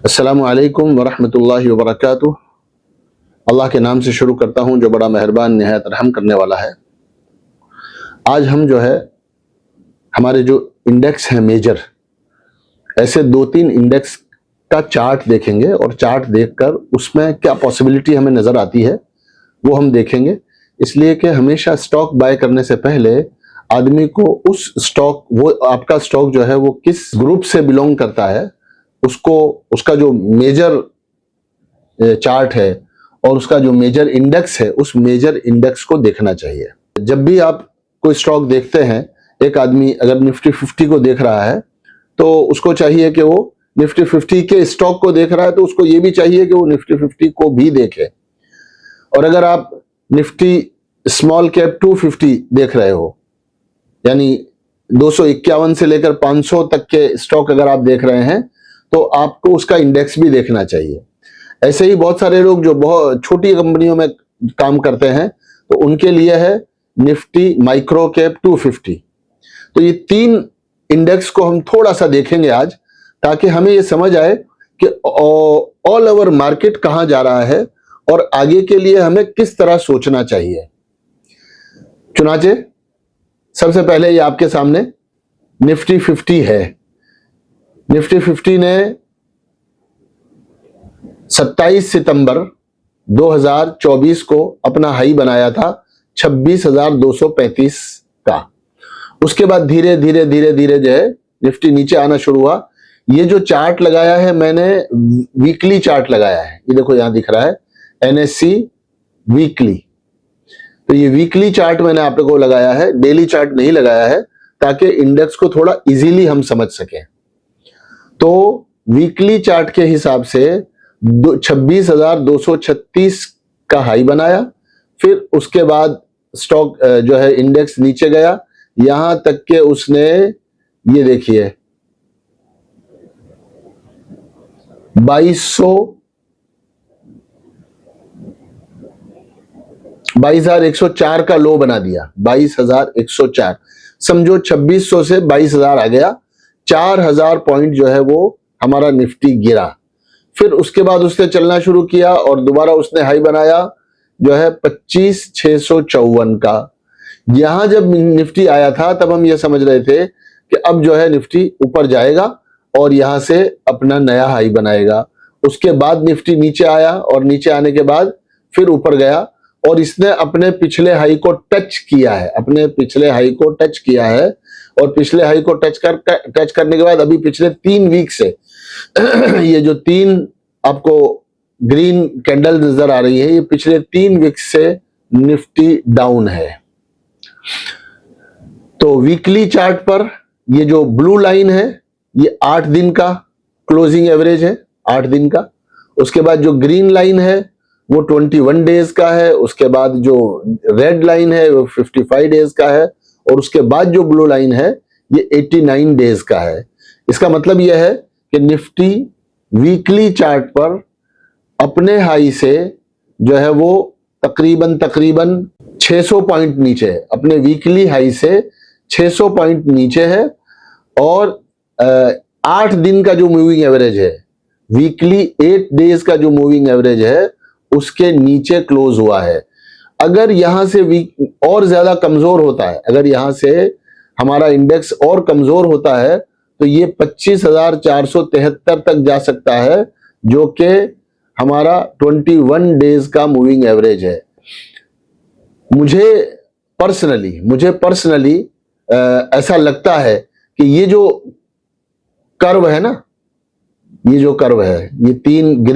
अस्सलामु अलैकुम वरहमतुल्लाहि वबरकातुह। अल्लाह के नाम से शुरू करता हूँ जो बड़ा मेहरबान निहायत रहम करने वाला है। आज हम जो है हमारे जो इंडेक्स हैं मेजर, ऐसे 2-3 इंडेक्स का चार्ट देखेंगे और चार्ट देखकर उसमें क्या पॉसिबिलिटी हमें नज़र आती है वो हम देखेंगे। इसलिए कि हमेशा स्टॉक बाय करने से पहले आदमी को उस स्टॉक, वो आपका स्टॉक जो है वो किस ग्रुप से बिलोंग करता है, उसको, उसका जो मेजर चार्ट है और उसका जो मेजर इंडेक्स है, उस मेजर इंडेक्स को देखना चाहिए। जब भी आप कोई स्टॉक देखते हैं, एक आदमी अगर निफ्टी 50 को देख रहा है तो उसको चाहिए कि वो निफ्टी 50 के स्टॉक को देख रहा है तो उसको ये भी चाहिए कि वो निफ्टी 50 को भी देखे। और अगर आप निफ्टी स्मॉल कैप 250 देख रहे हो, यानी 251 से लेकर 500 तक के स्टॉक अगर आप देख रहे हैं तो आपको उसका इंडेक्स भी देखना चाहिए। ऐसे ही बहुत सारे लोग जो बहुत छोटी कंपनियों में काम करते हैं तो उनके लिए है निफ्टी माइक्रो कैप 250। तो ये 3 इंडेक्स को हम थोड़ा सा देखेंगे आज, ताकि हमें ये समझ आए कि ऑल ओवर मार्केट कहां जा रहा है और आगे के लिए हमें किस तरह सोचना चाहिए। चुनाचे सबसे पहले ये आपके सामने निफ्टी 50 है। निफ्टी 50 ने 27 सितंबर 2024 को अपना हाई बनाया था 26,235 का। उसके बाद धीरे धीरे धीरे धीरे जो है निफ्टी नीचे आना शुरू हुआ। ये जो चार्ट लगाया है मैंने, वीकली चार्ट लगाया है, ये देखो यहां दिख रहा है एनएससी वीकली। तो ये वीकली चार्ट मैंने आप लोगों को लगाया है, डेली चार्ट नहीं लगाया है, ताकि इंडेक्स को थोड़ा इजीली हम समझ सकें। तो वीकली चार्ट के हिसाब से 26,236 का हाई बनाया, फिर उसके बाद स्टॉक जो है इंडेक्स नीचे गया, यहां तक के उसने, ये देखिए 22,104 का लो बना दिया। 22,104 समझो, 2600 से 22,000 आ गया। 4,000 पॉइंट जो है वो हमारा निफ्टी गिरा। फिर उसके बाद उसने चलना शुरू किया और दोबारा उसने हाई बनाया जो है 25,654 का। यहां जब निफ्टी आया था तब हम ये समझ रहे थे कि अब जो है निफ्टी ऊपर जाएगा और यहां से अपना नया हाई बनाएगा। उसके बाद निफ्टी नीचे आया और नीचे आने के बाद फिर ऊपर गया और इसने अपने पिछले हाई को टच किया है, अपने पिछले हाई को टच किया है। और पिछले हाई को टच करने के बाद अभी पिछले 3 वीक से ये जो 3 आपको ग्रीन कैंडल नजर आ रही है, ये पिछले 3 वीक से निफ्टी डाउन है। तो वीकली चार्ट पर ये जो ब्लू लाइन है ये 8 दिन का क्लोजिंग एवरेज है, 8 दिन का। उसके बाद जो ग्रीन लाइन है वो 21 डेज का है। उसके बाद जो रेड लाइन है वो 55 डेज का है। और उसके बाद जो ब्लू लाइन है ये 89 डेज का है। इसका मतलब यह है कि निफ्टी वीकली चार्ट पर अपने हाई से जो है वो तकरीबन 600 पॉइंट नीचे है, अपने वीकली हाई से 600 पॉइंट नीचे है। और 8 दिन का जो मूविंग एवरेज है, वीकली 8 डेज का जो मूविंग एवरेज है, उसके नीचे क्लोज हुआ है। अगर यहां से और ज्यादा कमजोर होता है, अगर यहां से हमारा इंडेक्स और कमजोर होता है तो ये 25,473 तक जा सकता है, जो कि हमारा 21 डेज का मूविंग एवरेज है। मुझे पर्सनली ऐसा लगता है कि ये जो कर्व है ना, ये जो कर्व है, ये 3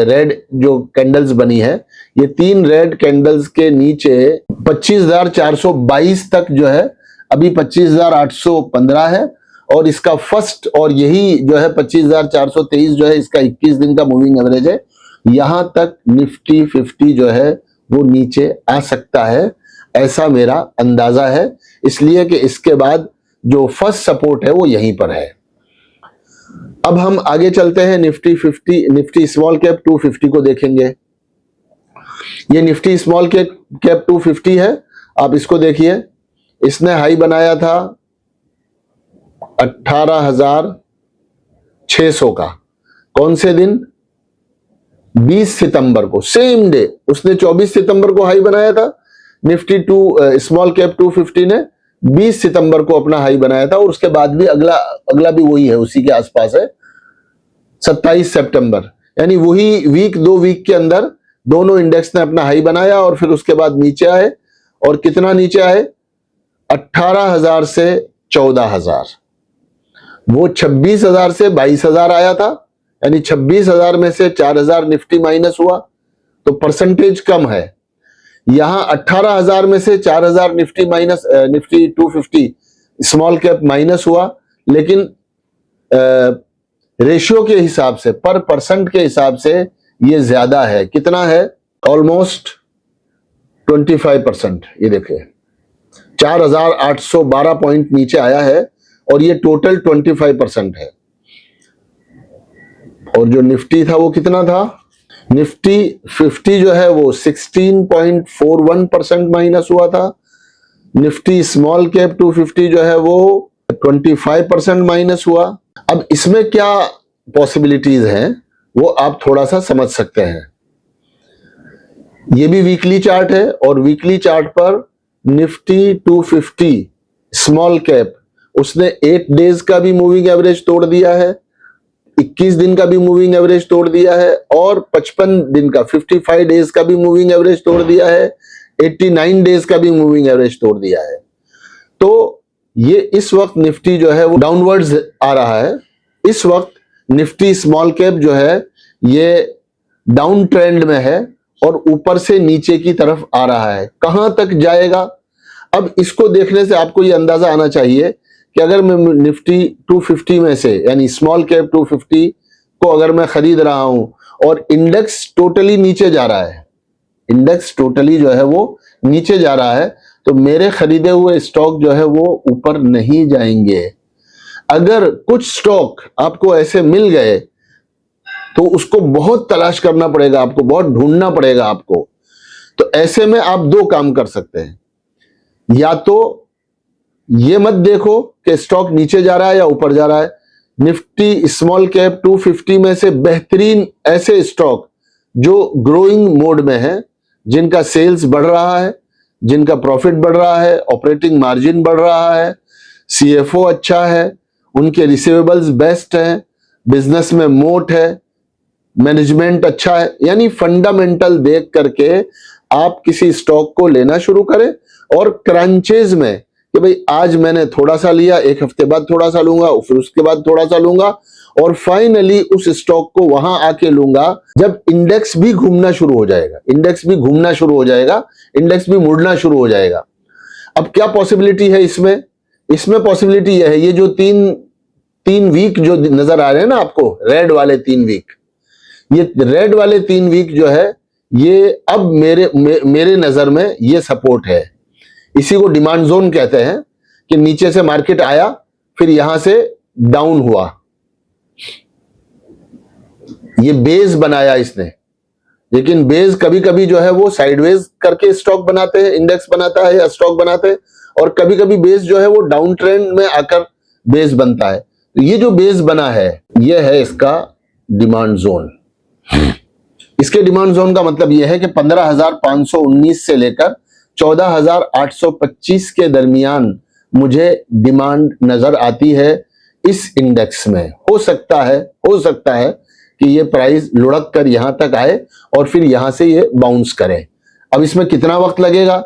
रेड जो कैंडल्स बनी है, ये 3 रेड कैंडल्स के नीचे 25,422 तक जो है, अभी 25,815 है। और इसका फर्स्ट, और यही जो है 25,423 जो है इसका 21 दिन का मूविंग एवरेज है। यहां तक निफ्टी 50 जो है वो नीचे आ सकता है, ऐसा मेरा अंदाजा है। इसलिए कि इसके बाद जो फर्स्ट सपोर्ट है वो यहीं पर है। अब हम आगे चलते हैं, निफ्टी स्मॉल कैप 250 को देखेंगे। ये निफ्टी स्मॉल कैप 250 है। आप इसको देखिए, इसने हाई बनाया था 18,600 का। कौन से दिन? 20 सितंबर को, सेम डे। उसने 24 सितंबर को हाई बनाया था, निफ्टी स्मॉल कैप 250 ने 20 सितंबर को अपना हाई बनाया था, और उसके बाद भी अगला भी वही है, उसी के आसपास है, 27 सितंबर। यानी वही वीक, 2 वीक के अंदर दोनों इंडेक्स ने अपना हाई बनाया और फिर उसके बाद नीचे आए। और कितना नीचे आए? 18,000 से 14,000। वो 26,000 से 22,000 आया था, यानी 26,000 में से 4,000 निफ्टी माइनस हुआ, तो परसेंटेज कम है। यहां 18,000 में से 4,000 Nifty minus, Nifty 250 small cap minus हुआ, लेकिन रेशियो के हिसाब से, पर परसेंट के हिसाब से ये ज्यादा है। कितना है? ऑलमोस्ट 25%। ये देखिए 4,812 पॉइंट नीचे आया है, और ये टोटल 25% है। और जो निफ्टी था वो कितना था? निफ्टी 50 जो है वो 16.41% माइनस हुआ था। निफ्टी स्मॉल कैप 250 जो है वो 25% माइनस हुआ। अब इसमें क्या पॉसिबिलिटीज हैं वो आप थोड़ा सा समझ सकते हैं। ये भी वीकली चार्ट है, और वीकली चार्ट पर निफ्टी 250 स्मॉल कैप उसने 8 डेज का भी मूविंग एवरेज तोड़ दिया है, 21 दिन का भी मूविंग एवरेज तोड़ दिया है, और 55 दिन का 55 डेज का भी मूविंग एवरेज तोड़ दिया है, 89 डेज का भी मूविंग एवरेज तोड़ दिया है। तो ये इस वक्त निफ्टी जो है वो डाउनवर्ड्स आ रहा है। इस वक्त निफ्टी स्मॉल कैप जो है ये डाउन ट्रेंड में है और ऊपर से नीचे की तरफ आ रहा है। कहां तक जाएगा? अब इसको देखने से आपको ये अंदाजा आना चाहिए कि अगर मैं निफ्टी 250 में से, यानी स्मॉल कैप 250 को अगर मैं खरीद रहा हूं और इंडेक्स टोटली नीचे जा रहा है, इंडेक्स टोटली जो है वो नीचे जा रहा है, तो मेरे खरीदे हुए स्टॉक जो है वो ऊपर नहीं जाएंगे। अगर कुछ स्टॉक आपको ऐसे मिल गए तो उसको बहुत तलाश करना पड़ेगा, आपको बहुत ढूंढना पड़ेगा आपको। तो ऐसे में आप 2 काम कर सकते हैं। या तो ये मत देखो कि स्टॉक नीचे जा रहा है या ऊपर जा रहा है। निफ्टी स्मॉल कैप 250 में से बेहतरीन ऐसे स्टॉक जो ग्रोइंग मोड में है, जिनका सेल्स बढ़ रहा है, जिनका प्रॉफिट बढ़ रहा है, ऑपरेटिंग मार्जिन बढ़ रहा है, सीएफओ अच्छा है, उनके रिसीवेबल्स बेस्ट हैं, बिजनेस में मोट है, मैनेजमेंट अच्छा है, यानी फंडामेंटल देख करके आप किसी स्टॉक को लेना शुरू करें। और क्रंचेज में कि भाई आज मैंने थोड़ा सा लिया, 1 हफ्ते बाद थोड़ा सा लूंगा, फिर उसके बाद थोड़ा सा लूंगा, और फाइनली उस स्टॉक को वहां आके लूंगा जब इंडेक्स भी घूमना शुरू हो जाएगा। इंडेक्स भी घूमना शुरू हो जाएगा, इंडेक्स भी मुड़ना शुरू हो जाएगा। अब क्या पॉसिबिलिटी है इसमें? इसमें पॉसिबिलिटी यह है, ये जो तीन वीक जो नजर आ रहे हैं ना आपको, रेड वाले 3 वीक, ये रेड वाले 3 वीक जो है ये अब मेरे नजर में ये सपोर्ट है। इसी को डिमांड जोन कहते हैं कि नीचे से मार्केट आया, फिर यहां से डाउन हुआ, ये बेस बनाया इसने। लेकिन बेस कभी कभी जो है वो साइडवेज करके स्टॉक बनाते हैं, इंडेक्स बनाता है या स्टॉक बनाते हैं, और कभी कभी बेस जो है वो डाउन ट्रेंड में आकर बेस बनता है। तो ये जो बेस बना है ये है इसका डिमांड जोन। इसके डिमांड जोन का मतलब यह है कि 15,519 से लेकर 14,825 के दरमियान मुझे डिमांड नजर आती है इस इंडेक्स में। हो सकता है कि ये प्राइस लुढ़क कर यहां तक आए और फिर यहां से ये बाउंस करे। अब इसमें कितना वक्त लगेगा,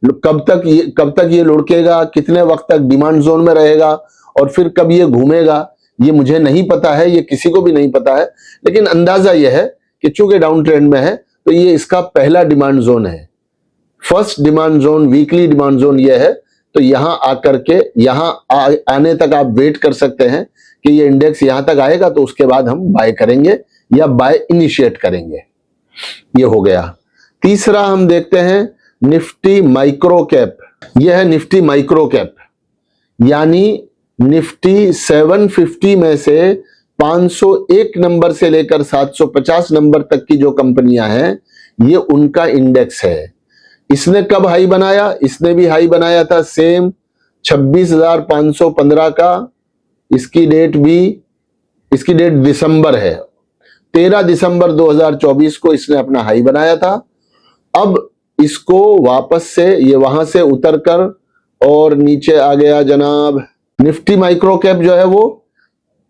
कब तक ये लुढ़केगा, कितने वक्त तक डिमांड जोन में रहेगा, और फिर कब ये घूमेगा, ये मुझे नहीं पता है, ये किसी को भी नहीं पता है। लेकिन अंदाजा यह है कि चूंकि डाउन ट्रेंड में है तो ये इसका पहला डिमांड जोन है। First demand zone, weekly demand zone ये है। तो यहां आकर के आने तक आप वेट कर सकते हैं कि ये इंडेक्स यहां तक आएगा, तो उसके बाद हम बाय करेंगे या बाय इनिशिएट करेंगे। ये हो गया। तीसरा हम देखते हैं निफ्टी माइक्रो कैप। यह है निफ्टी माइक्रो कैप, यानी निफ्टी 750 में से 501 नंबर से लेकर 750 नंबर तक की जो कंपनियां हैं ये उनका इंडेक्स है। इसने कब हाई बनाया? इसने भी हाई बनाया था सेम 26,515 का। इसकी डेट दिसंबर है। 13 दिसंबर 2024 को इसने अपना हाई बनाया था। अब इसको वापस से ये वहां से उतरकर और नीचे आ गया जनाब। निफ्टी माइक्रो कैप जो है वो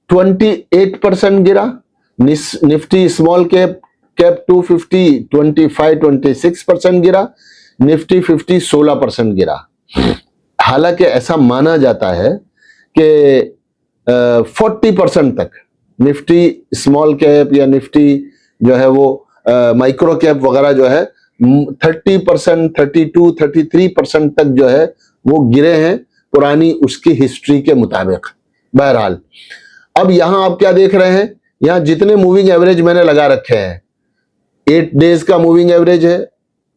28% गिरा। निफ्टी स्मॉल कैप 250 25-26% गिरा। निफ्टी 50 16% गिरा। हालांकि ऐसा माना जाता है कि 40% तक निफ्टी स्मॉल कैप या निफ्टी जो है वो माइक्रो कैप वगैरह जो है 30%, 32, 33% तक जो है वो गिरे हैं पुरानी उसकी हिस्ट्री के मुताबिक। बहरहाल अब यहां आप क्या देख रहे हैं, यहां जितने मूविंग एवरेज मैंने लगा रखे हैं, 8 डेज का मूविंग एवरेज है,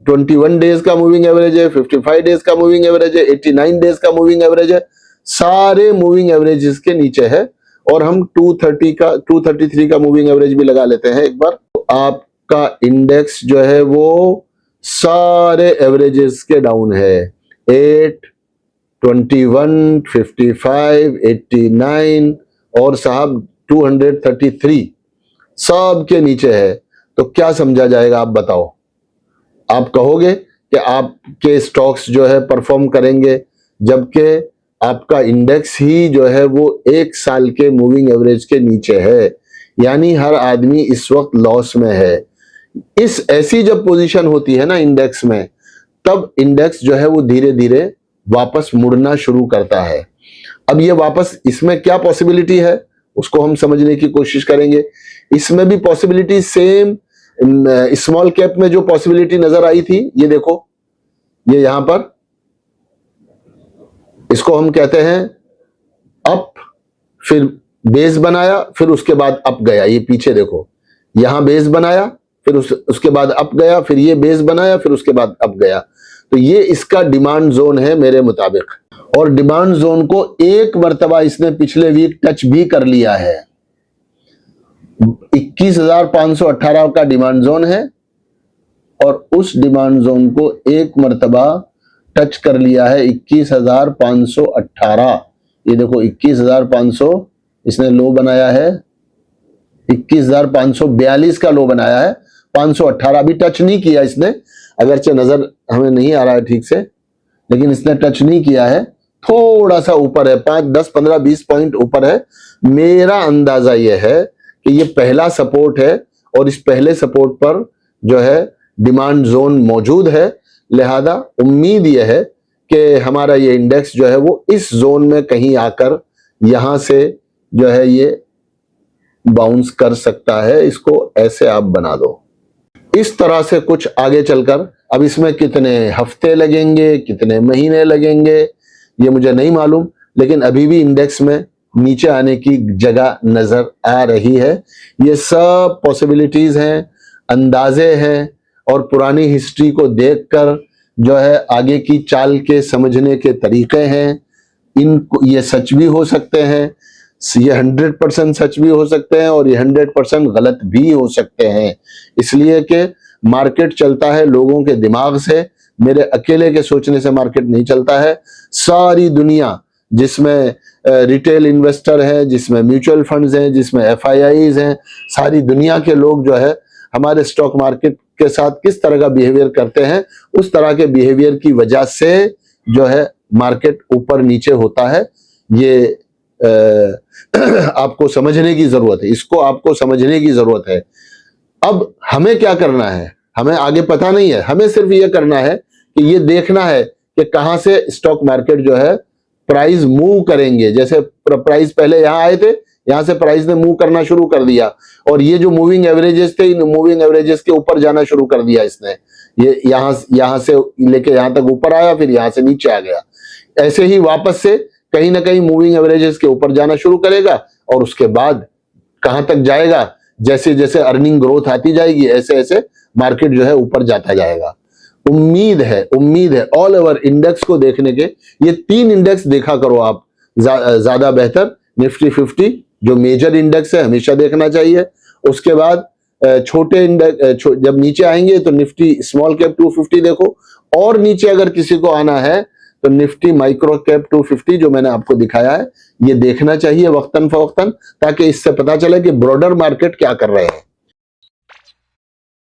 21 डेज का मूविंग एवरेज है, 55 डेज का मूविंग एवरेज है, 89 डेज का मूविंग एवरेज है, सारे मूविंग एवरेजेस के नीचे है। और हम 233 का मूविंग एवरेज भी लगा लेते हैं एक बार। तो आपका इंडेक्स जो है वो सारे एवरेजेस के डाउन है। 8, 21, 55, 89 और साहब 233 सब के नीचे है। तो क्या समझा जाएगा आप बताओ? आप कहोगे कि आपके स्टॉक्स जो है परफॉर्म करेंगे, जबकि आपका इंडेक्स ही जो है वो 1 साल के मूविंग एवरेज के नीचे है। यानी हर आदमी इस वक्त लॉस में है। इस ऐसी जब पोजीशन होती है ना इंडेक्स में, तब इंडेक्स जो है वो धीरे धीरे वापस मुड़ना शुरू करता है। अब ये वापस, इसमें क्या पॉसिबिलिटी है उसको हम समझने की कोशिश करेंगे। इसमें भी पॉसिबिलिटी सेम स्मॉल कैप में जो पॉसिबिलिटी नजर आई थी, ये देखो, ये यहां पर इसको हम कहते हैं अप, फिर बेस बनाया, फिर उसके बाद अप गया। ये पीछे देखो, यहां बेस बनाया, फिर उसके बाद अप गया, फिर ये बेस बनाया, फिर उसके बाद अप गया। तो ये इसका डिमांड जोन है मेरे मुताबिक। और डिमांड जोन को एक मर्तबा इसने पिछले वीक टच भी कर लिया है। 21,518 का डिमांड जोन है और उस डिमांड जोन को एक मर्तबा टच कर लिया है 21,518। ये देखो 21,500 इसने लो बनाया है, 21,542 का लो बनाया है, 518 अभी टच नहीं किया इसने, अगरचे नजर हमें नहीं आ रहा है ठीक से, लेकिन इसने टच नहीं किया है, थोड़ा सा ऊपर है, 5, 10, 15, 20 पॉइंट ऊपर है। मेरा अंदाजा यह है कि ये पहला सपोर्ट है और इस पहले सपोर्ट पर जो है डिमांड जोन मौजूद है। लिहाजा उम्मीद यह है कि हमारा ये इंडेक्स जो है वो इस जोन में कहीं आकर यहां से जो है ये बाउंस कर सकता है। इसको ऐसे आप बना दो इस तरह से कुछ आगे चलकर। अब इसमें कितने हफ्ते लगेंगे, कितने महीने लगेंगे, ये मुझे नहीं मालूम, लेकिन अभी भी इंडेक्स में नीचे आने की जगह नजर आ रही है। ये सब पॉसिबिलिटीज हैं, अंदाजे हैं और पुरानी हिस्ट्री को देखकर जो है आगे की चाल के समझने के तरीके हैं। इनको ये सच भी हो सकते हैं, ये 100% सच भी हो सकते हैं और ये 100% गलत भी हो सकते हैं। इसलिए कि मार्केट चलता है लोगों के दिमाग से, मेरे अकेले के सोचने से मार्केट नहीं चलता है। सारी दुनिया जिसमें रिटेल इन्वेस्टर हैं, जिसमें म्यूचुअल फंड्स हैं, जिसमें FIIs हैं, सारी दुनिया के लोग जो है हमारे स्टॉक मार्केट के साथ किस तरह का बिहेवियर करते हैं, उस तरह के बिहेवियर की वजह से जो है मार्केट ऊपर नीचे होता है। ये आपको समझने की जरूरत है, इसको आपको समझने की जरूरत है। अब हमें क्या करना है, हमें आगे पता नहीं है, हमें सिर्फ ये करना है कि ये देखना है कि कहां से स्टॉक मार्केट जो है प्राइस मूव करेंगे। जैसे प्राइस पहले यहां आए थे, यहां से प्राइस ने मूव करना शुरू कर दिया और ये जो मूविंग एवरेजेस थे, इन मूविंग एवरेजेस के ऊपर जाना शुरू कर दिया इसने। ये यहां से लेके यहां तक ऊपर आया, फिर यहां से नीचे आ गया। ऐसे ही वापस से कहीं ना कहीं मूविंग एवरेजेस के ऊपर जाना शुरू करेगा और उसके बाद कहां तक जाएगा, जैसे जैसे अर्निंग ग्रोथ आती जाएगी ऐसे ऐसे मार्केट जो है ऊपर जाता जाएगा। उम्मीद है ऑल ओवर इंडेक्स को देखने के, ये 3 इंडेक्स देखा करो आप ज्यादा बेहतर। निफ्टी 50 जो मेजर इंडेक्स है हमेशा देखना चाहिए। उसके बाद छोटे इंडेक्स जब नीचे आएंगे तो निफ्टी स्मॉल कैप 250 देखो, और नीचे अगर किसी को आना है तो निफ्टी माइक्रो कैप 250 जो मैंने आपको दिखाया है ये देखना चाहिए वक्तन फवक्तन, ताकि इससे पता चले कि ब्रॉडर मार्केट क्या कर रहे हैं।